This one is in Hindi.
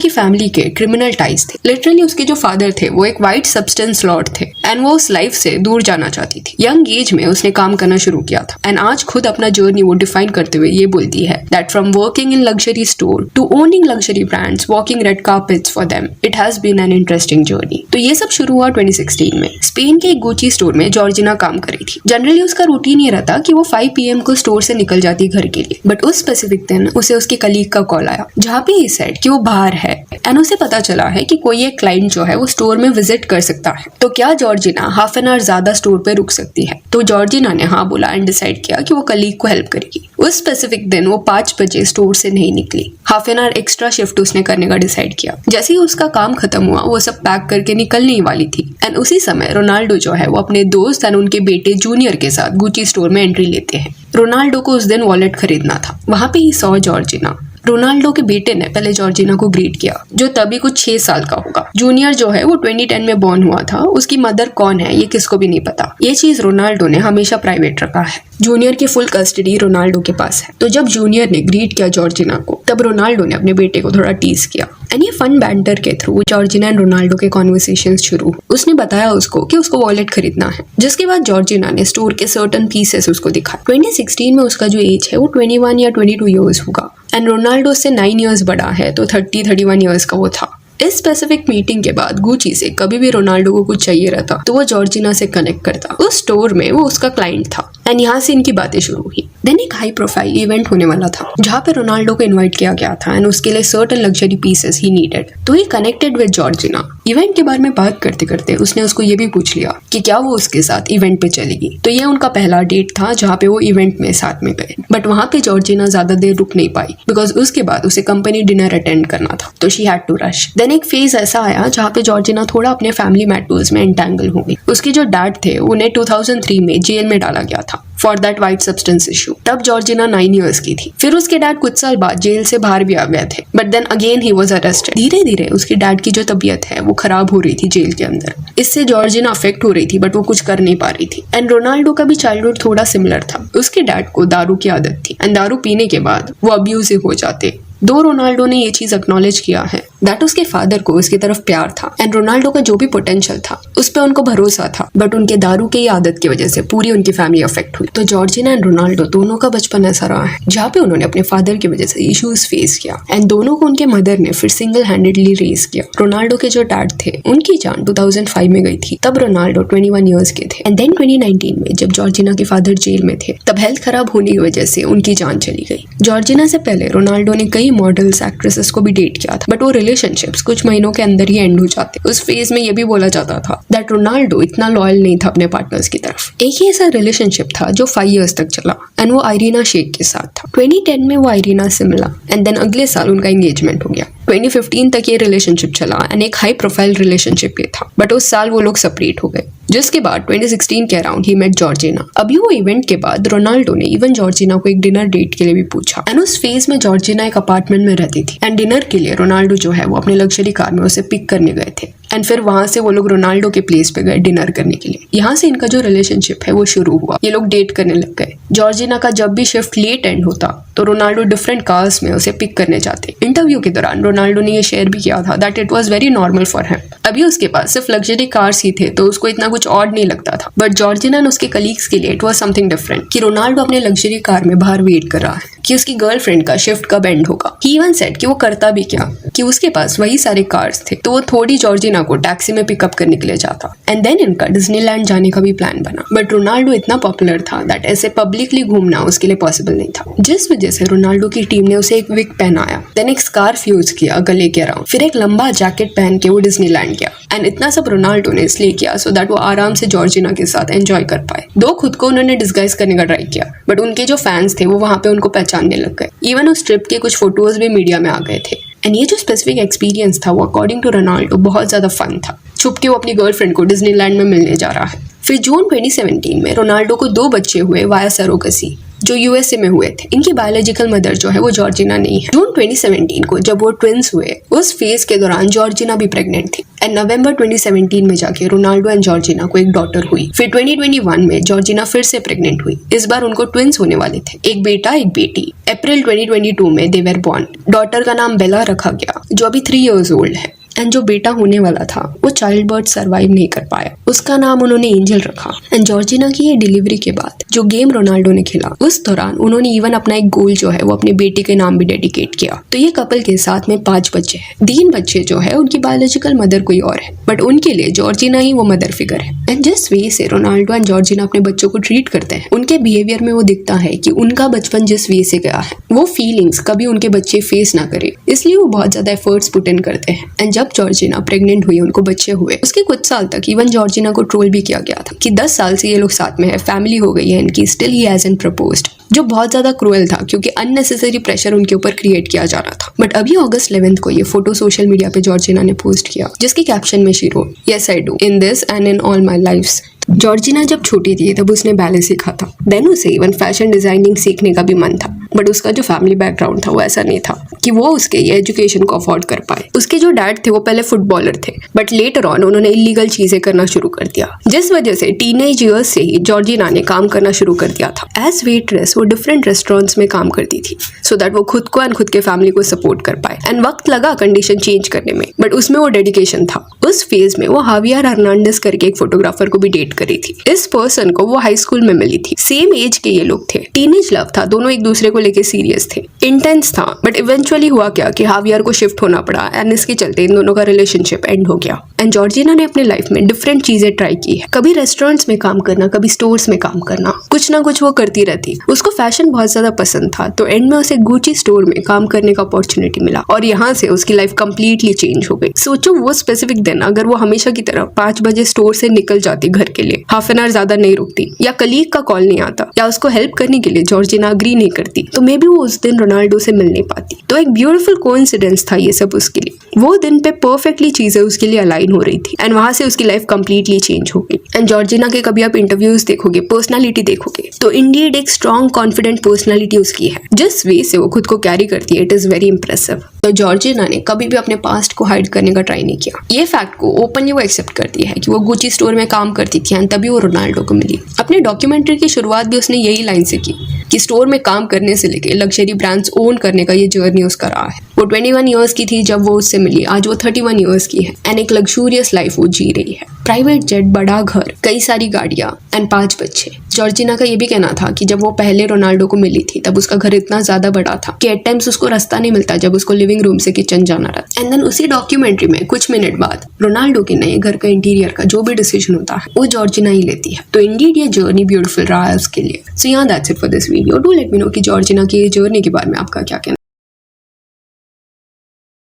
की फैमिली के क्रिमिनल टाइज थे। लिटरली उसके जो फादर थे वो एक वाइट सब्सटेंस लॉर्ड थे एंड वो उस लाइफ से दूर जाना चाहती थी। यंग एज में उसने काम करना शुरू किया था एंड आज खुद अपना जर्नी वो डिफाइन करते हुए ये बोलती है that from working in luxury store to owning luxury brands, walking red carpets for them, it has been an interesting journey. तो ये सब शुरू हुआ 2016 में। स्पेन के एक गुची स्टोर में जॉर्जिना काम कर रही थी। जनरली उसका रूटीन ये रहता कि वो 5 PM को स्टोर से निकल जाती घर के लिए, बट उस स्पेसिफिक दिन उसे उसके कलीग का कॉल आया जहाँ पे ये सेड कि वो बाहर है एंड उसे पता चला है कि कोई एक क्लाइंट जो है वो स्टोर में विजिट कर सकता है। तो क्या जॉर्जिना हाफ एन आवर ज्यादा स्टोर पे रुक सकती है? तो जॉर्जिना ने हाँ बोला एंड डिसाइड किया कि वो कलीग को हेल्प करेगी। उस स्पेसिफिक दिन वो 5 बजे स्टोर से नहीं निकली। Half an hour extra shift उसने करने का डिसाइड किया। जैसे ही उसका काम खत्म हुआ वो सब पैक करके निकलने ही वाली थी एंड उसी समय रोनाल्डो जो है वो अपने दोस्त एंड उनके बेटे जूनियर के साथ गुची स्टोर में एंट्री लेते हैं। रोनाल्डो को उस दिन वॉलेट खरीदना था। वहां पे ही सॉ जॉर्जिना। रोनाल्डो के बेटे ने पहले जॉर्जिना को ग्रीट किया, जो तभी कुछ 6 साल का होगा। जूनियर जो है वो 2010 में बॉर्न हुआ था। उसकी मदर कौन है ये किसको भी नहीं पता। ये चीज रोनाल्डो ने हमेशा प्राइवेट रखा है। जूनियर की फुल कस्टडी रोनाल्डो के पास है। तो जब जूनियर ने ग्रीट किया जॉर्जिना को, तब रोनाल्डो ने अपने बेटे को थोड़ा टीज किया एंड ये फन बैंटर के थ्रू जॉर्जिना एंड रोनाल्डो के कॉन्वर्सेशन शुरू। उसने बताया उसको कि उसको वॉलेट खरीदना है, जिसके बाद जॉर्जिना ने स्टोर के सर्टन पीसेस उसको दिखाए। 2016 में उसका जो एज है वो 21 या 22 ईयर्स होगा एंड रोनाल्डो से 9 ईयर्स बड़ा है, तो 30-31 ईयर्स का वो था। इस स्पेसिफिक मीटिंग के बाद गुची से कभी भी रोनाल्डो को कुछ चाहिए रहता तो वो जॉर्जिना से कनेक्ट करता। उस स्टोर में वो उसका क्लाइंट था एंड यहाँ से इनकी बातें शुरू हुई। देन एक हाई प्रोफाइल इवेंट होने वाला था जहाँ पे रोनाल्डो को इनवाइट किया गया था एंड उसके लिए certain luxury pieces he needed. तो ही कनेक्टेड विद जॉर्जिना। इवेंट के बारे में बात करते करते उसने उसको ये भी पूछ लिया कि क्या वो उसके साथ इवेंट पे चलेगी। तो ये उनका पहला डेट था जहाँ पे वो इवेंट में साथ में गए, बट वहाँ पे जॉर्जिना ज्यादा देर रुक नहीं पाई बिकॉज उसके बाद उसे कंपनी डिनर अटेंड करना था, तो she had to rush. Then एक फेज ऐसा आया जहाँ पे जॉर्जिना थोड़ा अपने फैमिली मैटर्स में एंटेंगल हो गई। उसके जो डैड थे उन्हें 2003 में जेल में डाला गया था for that white substance issue. तब जॉर्जिना 9 ईयर्स की थी। फिर उसके डैड कुछ साल बाद जेल से बाहर भी आ गए थे, but then again he was arrested. धीरे धीरे उसके डैड की जो तबीयत है वो खराब हो रही थी जेल के अंदर। इससे जॉर्जिना अफेक्ट हो रही थी, बट वो कुछ कर नहीं पा रही थी। एंड रोनाल्डो का भी चाइल्डहुड थोड़ा सिमिलर था। उसके डैड को दारू की आदत थी एंड दारू पीने के बाद वो अब्यूसिव हो जाते। दो रोनाल्डो ने ये चीज एक्नॉलेज किया है दैट उसके फादर को उसकी तरफ प्यार था एंड रोनाल्डो का जो भी पोटेंशियल था उस पर उनको भरोसा था, बट उनके दारू की आदत की वजह से पूरी उनकी फैमिली अफेक्ट हुई। तो जॉर्जिना एंड रोनाल्डो दोनों का बचपन ऐसा रहा है जहाँ पे उन्होंने अपने फादर की वजह से इश्यूज फेस किया एंड दोनों को उनके मदर ने फिर सिंगल हैंडेडली रेज किया। रोनाल्डो के जो डैड थे उनकी जान 2005 में गई थी, तब रोनाल्डो 21 ईयर्स के थे। एंड देन 2019 में जब जॉर्जिना के फादर जेल में थे तब हेल्थ खराब होने की वजह से उनकी जान चली गई। जॉर्जिना से पहले रोनाल्डो ने कई मॉडल्स एक्ट्रेसेस को भी डेट किया था, बट वो रिलेशनशिप्स कुछ महीनों के अंदर ही एंड हो जाते। उस फेज में ये भी बोला जाता था दैट रोनाल्डो इतना लॉयल नहीं था अपने पार्टनर्स की तरफ। एक ही ऐसा रिलेशनशिप था जो 5 इयर्स तक चला एंड वो आइरीना शेख के साथ था। 2010 में वो आइरीना से मिला एंड देन अगले साल उनका एंगेजमेंट हो गया। 2015 तक ये रिलेशनशिप चला एंड एक हाई प्रोफाइल रिलेशनशिप ये था, बट उस साल वो लोग सेपरेट हो गए, जिसके बाद 2016 के अराउंड ही मेट जॉर्जिना। अभी वो इवेंट के बाद रोनाल्डो ने इवन जॉर्जिना को एक डिनर डेट के लिए भी पूछा एंड उस फेज में जॉर्जिना एक अपार्टमेंट में रहती थी एंड डिनर के लिए रोनाल्डो जो है वो अपने लग्जरी कार में उसे पिक करने गए थे एंड फिर वहां से वो लोग रोनाल्डो के प्लेस पे गए डिनर करने के लिए। यहाँ से इनका जो रिलेशनशिप है वो शुरू हुआ। ये लोग डेट करने लग गए। जॉर्जिना का जब भी शिफ्ट लेट एंड होता तो रोनाल्डो डिफरेंट कार्स में उसे पिक करने जाते। इंटरव्यू के दौरान रोनाल्डो ने ये शेयर भी किया था that it was very normal for him. अभी उसके पास सिर्फ लग्जरी कार्स ही थे तो उसको इतना कुछ ऑड नहीं लगता था, बट जॉर्जिना और उसके कलीग्स के लिए इट वाज समथिंग डिफरेंट कि रोनाल्डो अपने लग्जरी कार में बाहर वेट कर रहा है कि उसकी गर्लफ्रेंड का शिफ्ट कब एंड होगा। ही इवन सेड कि वो करता भी क्या कि उसके पास वही सारे कार्स थे तो वो थोड़ी जॉर्जिना को टैक्सी में पिकअप करने के लिए जाता एंड देन इनका डिज्नीलैंड जाने का भी प्लान बना। बट रोनाल्डो इतना पॉपुलर था दैट ऐसे पब्लिकली घूमना उसके लिए पॉसिबल नहीं था, जिस वजह से रोनाल्डो की टीम ने उसे एक विग पहनाया, देन एक स्कार्फ यूज किया गले के अराउंड, फिर एक लंबा जैकेट पहन के वो डिज्नीलैंड गया एंड इतना सब रोनाल्डो ने इसलिए किया सो दैट वो आराम से जॉर्जिना के साथ एंजॉय कर पाए। दो खुद को उन्होंने डिस्गाइज करने का ट्राई किया, बट उनके जो फैंस थे वो वहां पे उनको पहचानने लग गए। इवन उस ट्रिप के कुछ फोटोज भी मीडिया में आ गए थे एंड ये जो स्पेसिफिक एक्सपीरियंस था वो अकॉर्डिंग टू रोनाल्डो बहुत ज्यादा फन था। छुप के वो अपनी गर्लफ्रेंड को डिज्नीलैंड में मिलने जा रहा है। फिर जून 2017 में रोनाल्डो को 2 बच्चे हुए वाया सरोगसी, जो यूएसए में हुए थे। इनकी बायोलॉजिकल मदर जो है वो जॉर्जिना नहीं है। जून 2017 को जब वो ट्विंस हुए उस फेज के दौरान जॉर्जिना भी प्रेग्नेंट थी एंड नवंबर 2017 में जाके रोनाल्डो एंड जॉर्जिना को एक डॉटर हुई। फिर 2021 में जॉर्जिना फिर से प्रेग्नेंट हुई। इस बार उनको ट्विंस होने वाले थे, एक बेटा एक बेटी। अप्रैल 2022 में दे वर बॉर्न। डॉटर का नाम बेला रखा गया, जो अभी 3 years ओल्ड है। एंड जो बेटा होने वाला था वो चाइल्ड बर्थ सर्वाइव नहीं कर पाया, उसका नाम उन्होंने एंजल रखा। एंड जॉर्जिना की ये डिलीवरी के बाद जो गेम रोनाल्डो ने खेला, उस दौरान उन्होंने इवन अपना एक गोल जो है वो अपने बेटे के नाम भी डेडिकेट किया। तो ये कपल के साथ में 5 बच्चे हैं। 3 बच्चे जो है उनकी बायोलॉजिकल मदर कोई और है, बट उनके लिए जॉर्जिना ही वो मदर फिगर है। एंड जिस वे से रोनाल्डो एंड जॉर्जिना अपने बच्चों को ट्रीट करते हैं, उनके बिहेवियर में वो दिखता है कि उनका बचपन जिस वे से गया है वो फीलिंग्स कभी उनके बच्चे फेस ना करे, इसलिए वो बहुत ज्यादा एफर्ट्स पुट इन करते हैं। एंड जब जॉर्जिना प्रेग्नेंट हुई, उनको बच्चे हुए, उसके कुछ साल तक इवन जॉर्जिना को ट्रोल भी किया गया था कि 10 साल से ये लोग साथ में है, फैमिली हो गई है इनकी, स्टिल ही हैजंट प्रपोज्ड, जो बहुत ज्यादा क्रूएल था क्योंकि अननेसेसरी प्रेशर उनके ऊपर क्रिएट किया जा रहा था। बट अभी अगस्त 11 को ये फोटो सोशल मीडिया पे जॉर्जिना ने पोस्ट किया, जिसके कैप्शन में she wrote, yes I do in this and in all my lives. Georgina जब छोटी थी तब उसने बैले सीखा था, देन उसे इवन फैशन डिजाइनिंग सीखने का भी मन था, बट उसका जो फैमिली बैकग्राउंड था वो ऐसा नहीं था कि वो उसके ये एजुकेशन को अफोर्ड कर पाए। उसके जो डैड थे वो पहले फुटबॉलर थे, बट लेटर ऑन उन्होंने इलीगल चीजें करना शुरू कर दिया, जिस वजह से टीनेज ईयर्स से ही जॉर्जिना ने काम करना शुरू कर दिया था। एज वेट्रेस वो डिफरेंट रेस्टोरेंट्स में काम करती थी, सो दैट वो खुद को एंड खुद के फैमिली को सपोर्ट कर पाए। एंड वक्त लगा कंडीशन चेंज करने में, बट उसमें वो डेडिकेशन था। उस फेज में वो हावियर हर्नांडेज करके एक फोटोग्राफर को भी डेट करी थी। इस पर्सन को वो हाई स्कूल में मिली थी, सेम एज के ये लोग थे, टीनेज लव था, दोनों एक दूसरे को लेके सीरियस थे, इंटेंस था। बट इवेंचुअली हुआ क्या कि हावियर को शिफ्ट होना पड़ा एंड इसके चलते इन दोनों का रिलेशनशिप एंड हो गया। एंड जॉर्जिना ने अपने लाइफ में डिफरेंट चीजें ट्राई की है, कभी रेस्टोरेंट्स में काम करना, कभी स्टोर्स में काम करना, कुछ ना कुछ वो करती रहती। उसको फैशन बहुत ज्यादा पसंद था, तो एंड में उसे गुची स्टोर में काम करने का अपॉर्चुनिटी मिला और यहाँ से उसकी लाइफ कंप्लीटली चेंज हो गई। सोचो वो स्पेसिफिक दिन अगर वो हमेशा की तरह 5 बजे स्टोर से निकल जाती घर के लिए, हाफ एन आवर ज्यादा नहीं रुकती, या कलीग का कॉल नहीं आता, या उसको हेल्प करने के लिए जॉर्जिना अग्री नहीं करती, तो मे बी वो उस दिन रोनाल्डो से मिल नहीं पाती। तो एक ब्यूटीफुल कोइंसिडेंस था ये सब उसके लिए। वो दिन पे परफेक्टली चीजें उसके लिए अलाइन हो रही थी एंड वहां से उसकी लाइफ कंप्लीटली चेंज हो गई। एंड जॉर्जिना के कभी आप इंटरव्यूज देखोगे, पर्सनालिटी देखोगे, तो इंडीड एक स्ट्रॉन्ग कॉन्फिडेंट पर्सनालिटी उसकी है। जिस वे से वो खुद को कैरी करती है, इट इज वेरी इंप्रेसिव। तो जॉर्जिना ने कभी भी अपने पास्ट को हाइड करने का ट्राई नहीं किया। ये फैक्ट को ओपनली वो एक्सेप्ट करती है कि वो गुची स्टोर में काम करती थी एंड तभी वो रोनाल्डो को मिली। अपने डॉक्यूमेंट्री की शुरुआत भी उसने यही लाइन से की कि स्टोर में काम करने से लेके लग्जरी ब्रांड्स ओन करने का ये जर्नी उसका रहा है। वो 21 ईयर्स की थी जब वो उससे मिली, आज वो 31 ईयर्स की है एंड एक लग्जूरियस लाइफ वो जी रही है। प्राइवेट जेट, बड़ा घर, कई सारी गाड़ियां एंड 5 बच्चे। जॉर्जिना का ये भी कहना था कि जब वो पहले रोनाल्डो को मिली थी तब उसका घर इतना ज्यादा बड़ा था कि एट टाइम्स उसको रास्ता नहीं मिलता जब उसको लिविंग रूम से किचन जाना रहा। एंड देन उसी डॉक्यूमेंट्री में कुछ मिनट बाद रोनाल्डो के नए घर का इंटीरियर का जो भी डिसीजन होता है वो जॉर्जिना ही लेती है। तो इंडीड ये जर्नी ब्यूटीफुल रहा है उसके लिए। So that's it for this video. Do let me know कि जॉर्जिना की ये जर्नी के बारे में आपका क्या कहना है।